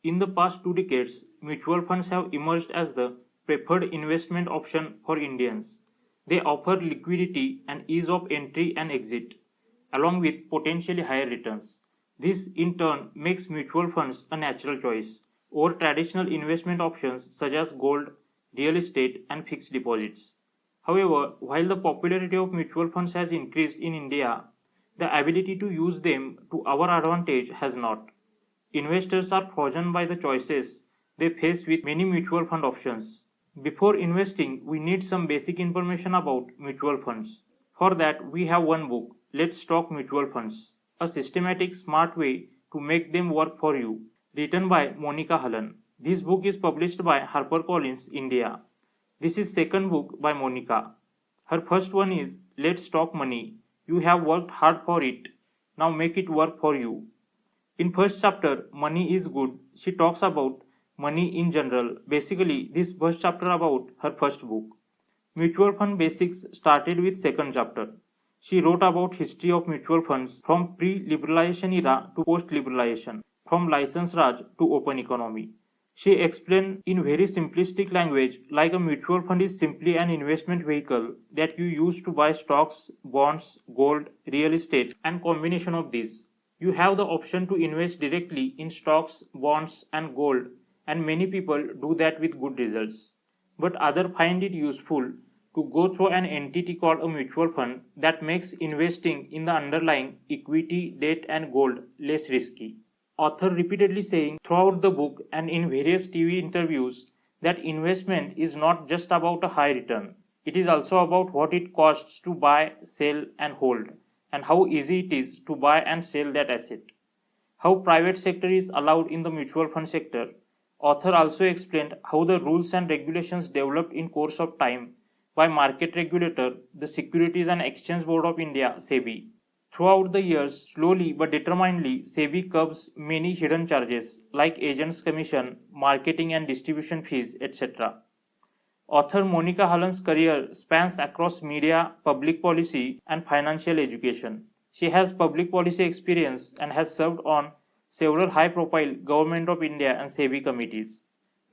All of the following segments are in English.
In the past 2 decades, mutual funds have emerged as the preferred investment option for Indians. They offer liquidity and ease of entry and exit, along with potentially higher returns. This, in turn, makes mutual funds a natural choice over traditional investment options such as gold, real estate, and fixed deposits. However, while the popularity of mutual funds has increased in India, the ability to use them to our advantage has not. Investors are frozen by the choices they face with many mutual fund options. Before investing, we need some basic information about mutual funds. For that, we have one book, Let's Talk Mutual Funds, a systematic, smart way to make them work for you, written by Monika Halan. This book is published by Harper Collins India. This is second book by Monika. Her first one is Let's Talk Money. You have worked hard for it. Now make it work for you. In first chapter, Money is Good, she talks about money in general. Basically, this first chapter about her first book. Mutual fund basics started with second chapter. She wrote about history of mutual funds from pre-liberalization era to post-liberalization, from license raj to open economy. She explained in very simplistic language like a mutual fund is simply an investment vehicle that you use to buy stocks, bonds, gold, real estate and combination of these. You have the option to invest directly in stocks, bonds, and gold, and many people do that with good results. But others find it useful to go through an entity called a mutual fund that makes investing in the underlying equity, debt, and gold less risky. Author repeatedly saying throughout the book and in various TV interviews that investment is not just about a high return. It is also about what it costs to buy, sell, and hold, and how easy it is to buy and sell that asset. How private sector is allowed in the mutual fund sector. Author also explained how the rules and regulations developed in course of time by market regulator, the Securities and Exchange Board of India, SEBI. Throughout the years, slowly but determinedly, SEBI curbs many hidden charges like agents' commission, marketing and distribution fees, etc. Author Monika Halan's career spans across media, public policy, and financial education. She has public policy experience and has served on several high profile Government of India and SEBI committees.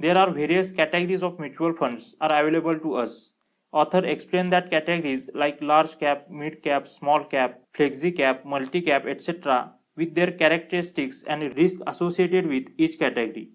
There are various categories of mutual funds are available to us. Author explained that categories like large cap, mid cap, small cap, flexi cap, multi cap, etc. with their characteristics and risk associated with each category.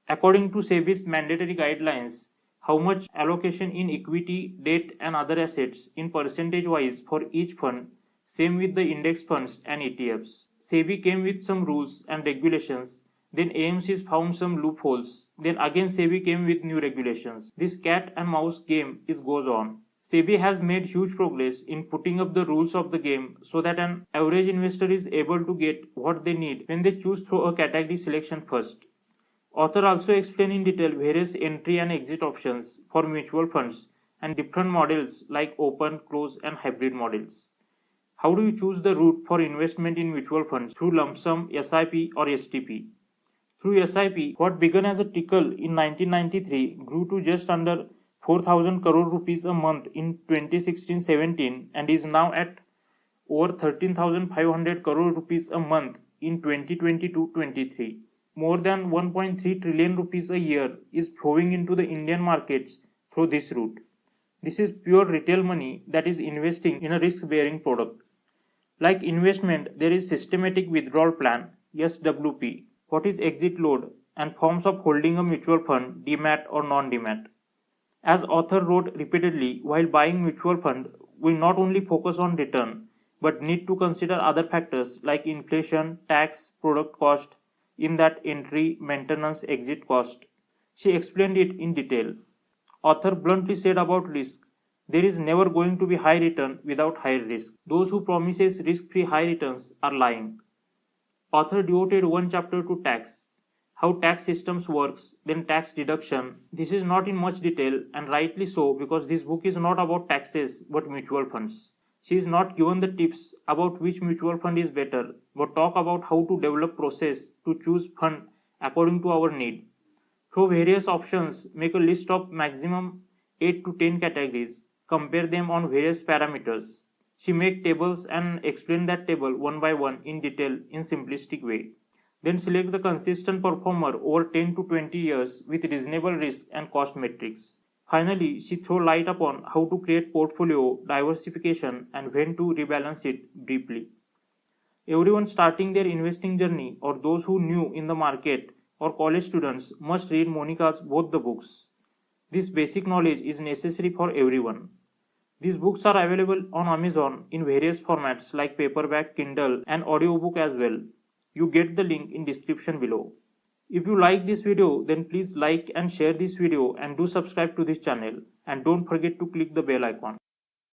According to SEBI's mandatory guidelines, how much allocation in equity, debt, and other assets in percentage wise for each fund, same with the index funds and ETFs. SEBI came with some rules and regulations, then AMC's found some loopholes, then again SEBI came with new regulations. This cat and mouse game is goes on. SEBI has made huge progress in putting up the rules of the game so that an average investor is able to get what they need when they choose through a category selection first. Author also explained in detail various entry and exit options for mutual funds and different models like open, close, and hybrid models. How do you choose the route for investment in mutual funds through lump sum, SIP, or STP? Through SIP, what began as a tickle in 1993 grew to just under 4,000 crore rupees a month in 2016-17 and is now at over 13,500 crore rupees a month in 2022-23. More than 1.3 trillion rupees a year is flowing into the Indian markets through this route. This is pure retail money that is investing in a risk-bearing product. Like investment, there is systematic withdrawal plan, SWP, what is exit load, and forms of holding a mutual fund, demat or non-demat. As author wrote repeatedly, while buying mutual fund, we not only focus on return, but need to consider other factors like inflation, tax, product cost, in that entry, maintenance, exit cost. She explained it in detail. Author bluntly said about risk, there is never going to be high return without high risk. Those who promises risk-free high returns are lying. Author devoted one chapter to tax, how tax systems works, then tax deduction. This is not in much detail and rightly so because this book is not about taxes but mutual funds. She is not given the tips about which mutual fund is better, but talk about how to develop process to choose fund according to our need. Through various options, make a list of maximum 8 to 10 categories, compare them on various parameters. She make tables and explain that table one by one in detail in simplistic way. Then select the consistent performer over 10 to 20 years with reasonable risk and cost metrics. Finally, she throws light upon how to create portfolio diversification and when to rebalance it briefly. Everyone starting their investing journey or those who new in the market or college students must read Monika's both the books. This basic knowledge is necessary for everyone. These books are available on Amazon in various formats like paperback, Kindle and audiobook as well. You get the link in description below. If you like this video, then please like and share this video and do subscribe to this channel and don't forget to click the bell icon.